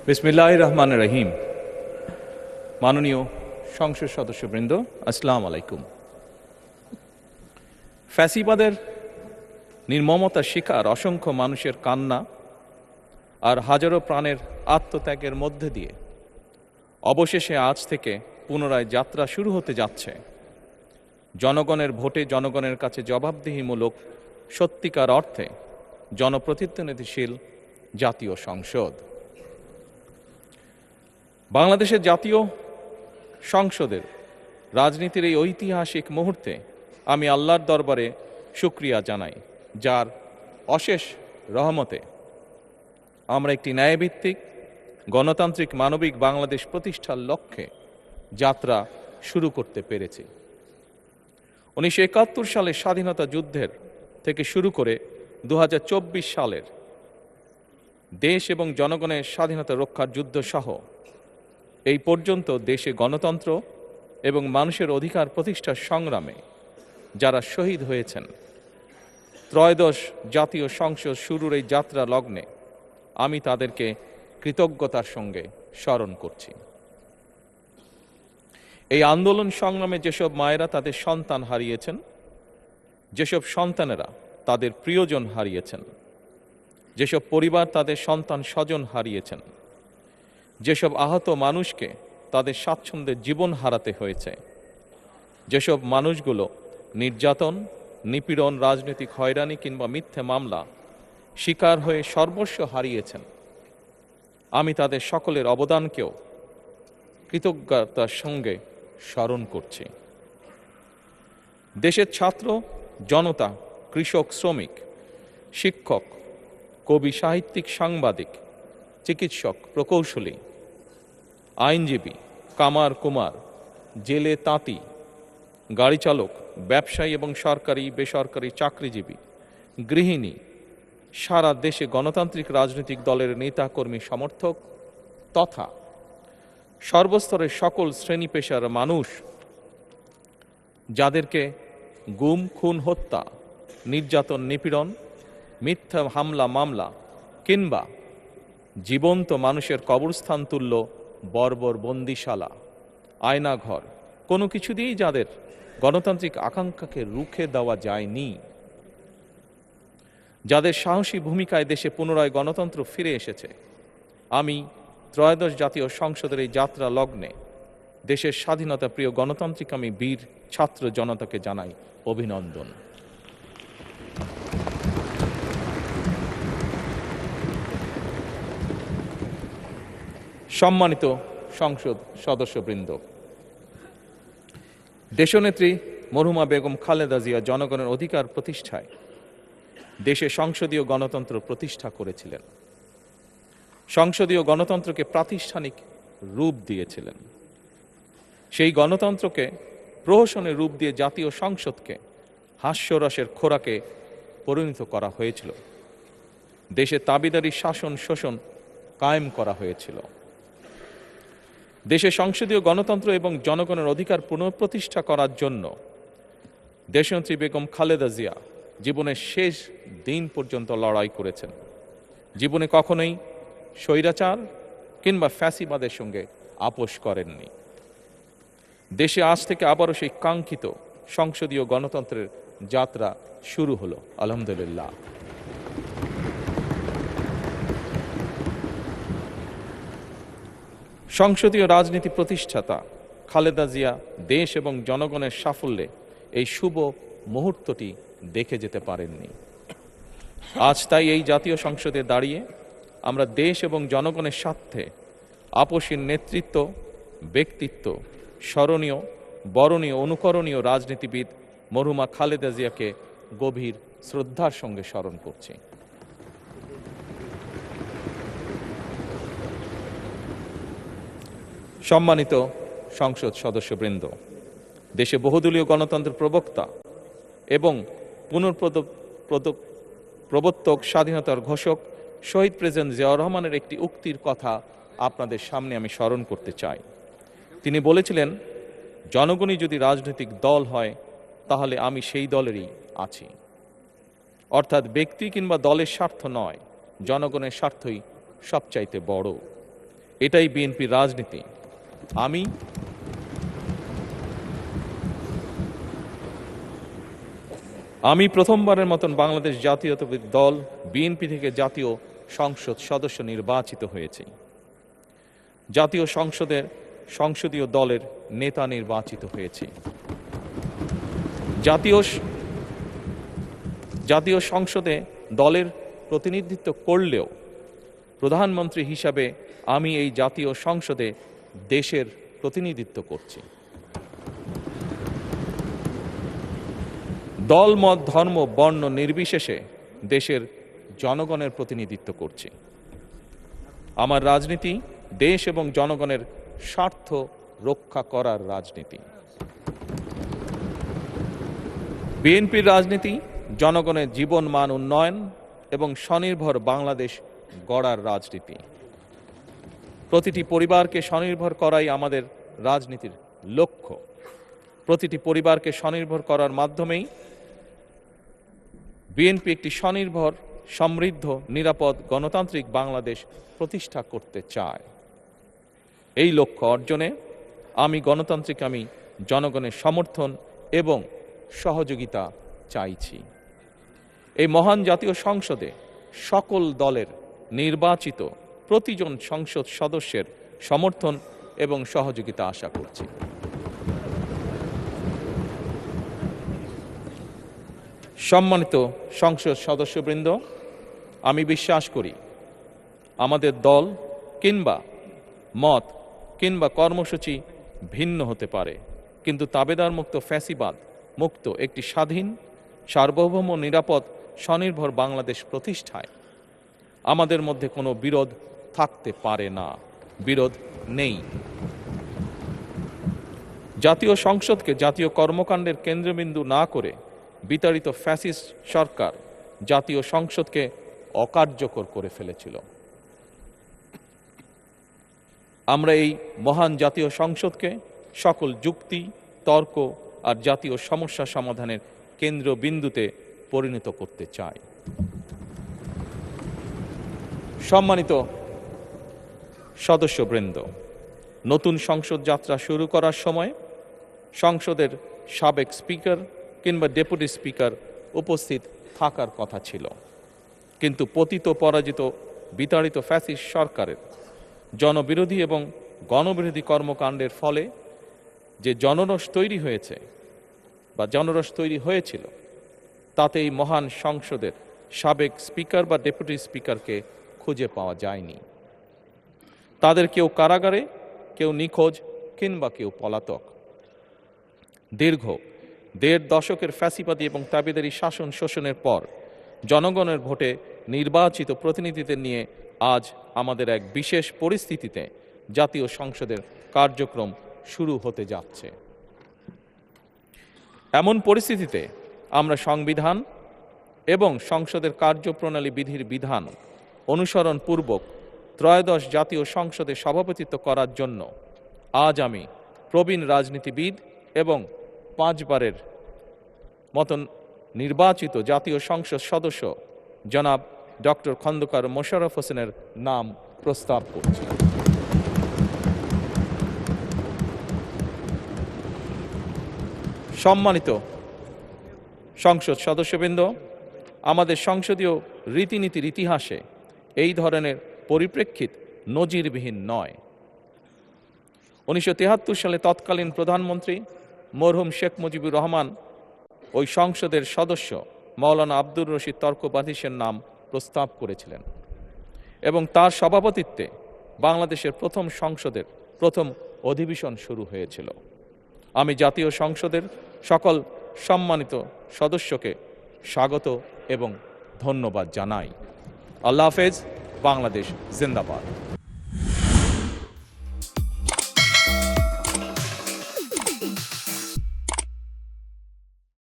বিসমিল্লাহির রহমানির রহিম। মাননীয় সংসদ সদস্যবৃন্দ, আসসালামু আলাইকুম। ফ্যাসিবাদের নির্মমতার শিকার অসংখ্য মানুষের কান্না আর হাজারো প্রাণের আত্মত্যাগের মধ্যে দিয়ে অবশেষে আজ থেকে পুনরায় যাত্রা শুরু হতে যাচ্ছে জনগণের ভোটে জনগণের কাছে জবাবদিহিমূলক সত্যিকার অর্থে জনপ্রতিনিধিশীল জাতীয় সংসদ। বাংলাদেশের জাতীয় সংসদের রাজনীতির এই ঐতিহাসিক মুহূর্তে আমি আল্লাহর দরবারে শুকরিয়া জানাই, যার অশেষ রহমতে আমরা একটি ন্যায়ভিত্তিক গণতান্ত্রিক মানবিক বাংলাদেশ প্রতিষ্ঠার লক্ষ্যে যাত্রা শুরু করতে পেরেছি। 1971 সালের স্বাধীনতা যুদ্ধের থেকে শুরু করে 2024 সালের দেশ এবং জনগণের স্বাধীনতা রক্ষার যুদ্ধ সহ এই পর্যন্ত দেশে গণতন্ত্র এবং মানুষের অধিকার প্রতিষ্ঠার সংগ্রামে যারা শহীদ হয়েছেন, ত্রয়োদশ জাতীয় সংসদ শুরুর এই যাত্রা লগ্নে আমি তাদেরকে কৃতজ্ঞতার সঙ্গে স্মরণ করছি। এই আন্দোলন সংগ্রামে যেসব মায়েরা তাদের সন্তান হারিয়েছেন, যেসব সন্তানেরা তাদের প্রিয়জন হারিয়েছেন, যেসব পরিবার তাদের সন্তান স্বজন হারিয়েছেন, যেসব আহত মানুষকে তাদের স্বাচ্ছন্দ্যের জীবন হারাতে হয়েছে, যেসব মানুষগুলো নির্যাতন, নিপীড়ন, রাজনৈতিক হয়রানি কিংবা মিথ্যে মামলা শিকার হয়ে সর্বস্ব হারিয়েছেন, আমি তাদের সকলের অবদানকেও কৃতজ্ঞতার সঙ্গে স্মরণ করছি। দেশের ছাত্র জনতা, কৃষক, শ্রমিক, শিক্ষক, কবি, সাহিত্যিক, সাংবাদিক, চিকিৎসক, প্রকৌশলী, আইনজীবী, কামার কুমার, জেলে তাঁতি, গাড়ি চালক, ব্যবসায়ী এবং সরকারি বেসরকারি চাকরিজীবী, গৃহিণী, সারা দেশে গণতান্ত্রিক রাজনৈতিক দলের নেতা কর্মী সমর্থক তথা সর্বস্তরের সকল শ্রেণী পেশার মানুষ যাদেরকে গুম, খুন, হত্যা, নির্যাতন, নিপীড়ন, মিথ্যা হামলা মামলা কিংবা জীবন্ত মানুষের কবরস্থান তুল্য বর্বর বন্দিশালা, আয়নাঘর, কোনো কিছু দিয়েই যাদের গণতান্ত্রিক আকাঙ্ক্ষাকে রুখে দেওয়া যায়নি, যাদের সাহসী ভূমিকায় দেশে পুনরায় গণতন্ত্র ফিরে এসেছে, আমি ত্রয়োদশ জাতীয় সংসদের এই যাত্রা লগ্নে দেশের স্বাধীনতা প্রিয় গণতান্ত্রিক আমি বীর ছাত্র জনতাকে জানাই অভিনন্দন। সম্মানিত সংসদ সদস্যবৃন্দ, দেশনেত্রী মরহুমা বেগম খালেদা জিয়া জনগণের অধিকার প্রতিষ্ঠায় দেশে সংসদীয় গণতন্ত্র প্রতিষ্ঠা করেছিলেন, সংসদীয় গণতন্ত্রকে প্রাতিষ্ঠানিক রূপ দিয়েছিলেন। সেই গণতন্ত্রকে প্রহসনের রূপ দিয়ে জাতীয় সংসদকে হাস্যরসের খোরাকে পরিণত করা হয়েছিল। দেশে তাবিদারি শাসন শোষণ কায়েম করা হয়েছিল। দেশে সংসদীয় গণতন্ত্র এবং জনগণের অধিকার পুনঃপ্রতিষ্ঠা করার জন্য দেশনেত্রী বেগম খালেদা জিয়া জীবনের শেষ দিন পর্যন্ত লড়াই করেছেন। জীবনে কখনোই স্বৈরাচার কিংবা ফ্যাসিবাদের সঙ্গে আপোষ করেননি। দেশে আজ থেকে আবারও সেই কাঙ্ক্ষিত সংসদীয় গণতন্ত্রের যাত্রা শুরু হলো, আলহামদুলিল্লাহ। সংসদীয় রাজনীতি প্রতিষ্ঠাতা খালেদা জিয়া দেশ এবং জনগণের সাফল্যে এই শুভ মুহূর্তটি দেখে যেতে পারেননি। আজ তাই এই জাতীয় সংসদে দাঁড়িয়ে আমরা দেশ এবং জনগণের স্বার্থে আপসীর নেতৃত্ব, ব্যক্তিত্ব, স্মরণীয়, বরণীয়, অনুকরণীয় রাজনীতিবিদ মরহুমা খালেদা জিয়াকে গভীর শ্রদ্ধার সঙ্গে স্মরণ করছি। সম্মানিত সংসদ সদস্যবৃন্দ, দেশে বহুদলীয় গণতন্ত্রের প্রবক্তা এবং প্রবর্তক, স্বাধীনতার ঘোষক শহীদ প্রেসিডেন্ট জিয়াউর রহমানের একটি উক্তির কথা আপনাদের সামনে আমি স্মরণ করতে চাই। তিনি বলেছিলেন, জনগণই যদি রাজনৈতিক দল হয় তাহলে আমি সেই দলেরই আছি। অর্থাৎ ব্যক্তি কিংবা দলের স্বার্থ নয়, জনগণের স্বার্থই সবচাইতে বড়। এটাই বিএনপির রাজনীতি। আমি প্রথমবারের মতন বাংলাদেশ জাতীয়তাবাদী দল বিএনপি থেকে জাতীয় সংসদ সদস্য নির্বাচিত হয়েছি। জাতীয় সংসদের সংসদীয় দলের নেতা নির্বাচিত হয়েছি। জাতীয় সংসদে দলের প্রতিনিধিত্ব করলেও প্রধানমন্ত্রী হিসাবে আমি এই জাতীয় সংসদে দেশের প্রতিনিধিত্ব করছি। দল, মত, ধর্ম, বর্ণ নির্বিশেষে দেশের জনগণের প্রতিনিধিত্ব করছি। আমার রাজনীতি দেশ এবং জনগণের স্বার্থ রক্ষা করার রাজনীতি। বিএনপির রাজনীতি জনগণের জীবন মান উন্নয়ন এবং স্বনির্ভর বাংলাদেশ গড়ার রাজনীতি। প্রতিটি পরিবারকে স্বনির্ভর করাই আমাদের রাজনীতির লক্ষ্য। প্রতিটি পরিবারকে স্বনির্ভর করার মাধ্যমেই বিএনপি একটি স্বনির্ভর, সমৃদ্ধ, নিরাপদ, গণতান্ত্রিক বাংলাদেশ প্রতিষ্ঠা করতে চায়। এই লক্ষ্য অর্জনে আমি জনগণের সমর্থন এবং সহযোগিতা চাইছি। এই মহান জাতীয় সংসদে সকল দলের নির্বাচিত প্রতিজন সংসদ সদস্যের সমর্থন এবং সহযোগিতা আশা করছি। সম্মানিত সংসদ সদস্যবৃন্দ, আমি বিশ্বাস করি আমাদের দল কিংবা মত কিংবা কর্মসূচি ভিন্ন হতে পারে, কিন্তু তাবেদার মুক্ত, ফ্যাসিবাদ মুক্ত একটি স্বাধীন, সার্বভৌম, নিরাপদ, স্বনির্ভর বাংলাদেশ প্রতিষ্ঠায় আমাদের মধ্যে কোনো বিরোধ থাকতে পারে না, বিরোধ নেই। জাতীয় সংসদকে জাতীয় কর্মকাণ্ডের কেন্দ্রবিন্দু না করে বিতাড়িত ফ্যাসিস্ট সরকার জাতীয় সংসদকে অকার্যকর করে ফেলেছিল। আমরা এই মহান জাতীয় সংসদকে সকল যুক্তি, তর্ক আর জাতীয় সমস্যা সমাধানের কেন্দ্রবিন্দুতে পরিণত করতে চাই। সম্মানিত সদস্যবৃন্দ, নতুন সংসদ যাত্রা শুরু করার সময় সংসদের সাবেক স্পিকার কিংবা ডেপুটি স্পিকার উপস্থিত থাকার কথা ছিল, কিন্তু পতিত, পরাজিত, বিতাড়িত ফ্যাসিস্ট সরকারের জনবিরোধী এবং গণবিরোধী কর্মকাণ্ডের ফলে যে জনরোষ তৈরি হয়েছিল তাতে এই মহান সংসদের সাবেক স্পিকার বা ডেপুটি স্পিকারকে খুঁজে পাওয়া যায়নি। তাদের কেউ কারাগারে, কেউ নিখোঁজ কিংবা কেউ পলাতক। দীর্ঘ ১.৫ দশকের ফ্যাসিবাদী এবং তাবেদারি শাসন শোষণের পর জনগণের ভোটে নির্বাচিত প্রতিনিধিদের নিয়ে আজ আমাদের এক বিশেষ পরিস্থিতিতে জাতীয় সংসদের কার্যক্রম শুরু হতে যাচ্ছে। এমন পরিস্থিতিতে আমরা সংবিধান এবং সংসদের কার্যপ্রণালী বিধির বিধান অনুসরণ পূর্বক ত্রয়োদশ জাতীয় সংসদে সভাপতিত্ব করার জন্য আজ আমি প্রবীণ রাজনীতিবিদ এবং 5 বারের মতন নির্বাচিত জাতীয় সংসদ সদস্য জনাব ডক্টর খন্দকার মোশাররফ হোসেনের নাম প্রস্তাব করছি। সম্মানিত সংসদ সদস্যবৃন্দ, আমাদের সংসদীয় রীতিনীতির ইতিহাসে এই ধরনের পরিপ্রেক্ষিত নজিরবিহীন নয়। 1973 সালে তৎকালীন প্রধানমন্ত্রী মরহুম শেখ মুজিবুর রহমান ওই সংসদের সদস্য মাওলানা আব্দুর রশিদ তর্কবাদীশের নাম প্রস্তাব করেছিলেন এবং তার সভাপতিত্বে বাংলাদেশের প্রথম সংসদের প্রথম অধিবেশন শুরু হয়েছিল। আমি জাতীয় সংসদের সকল সম্মানিত সদস্যকে স্বাগত এবং ধন্যবাদ জানাই। আল্লাহ হাফেজ। বাংলাদেশ জিন্দাবাদ।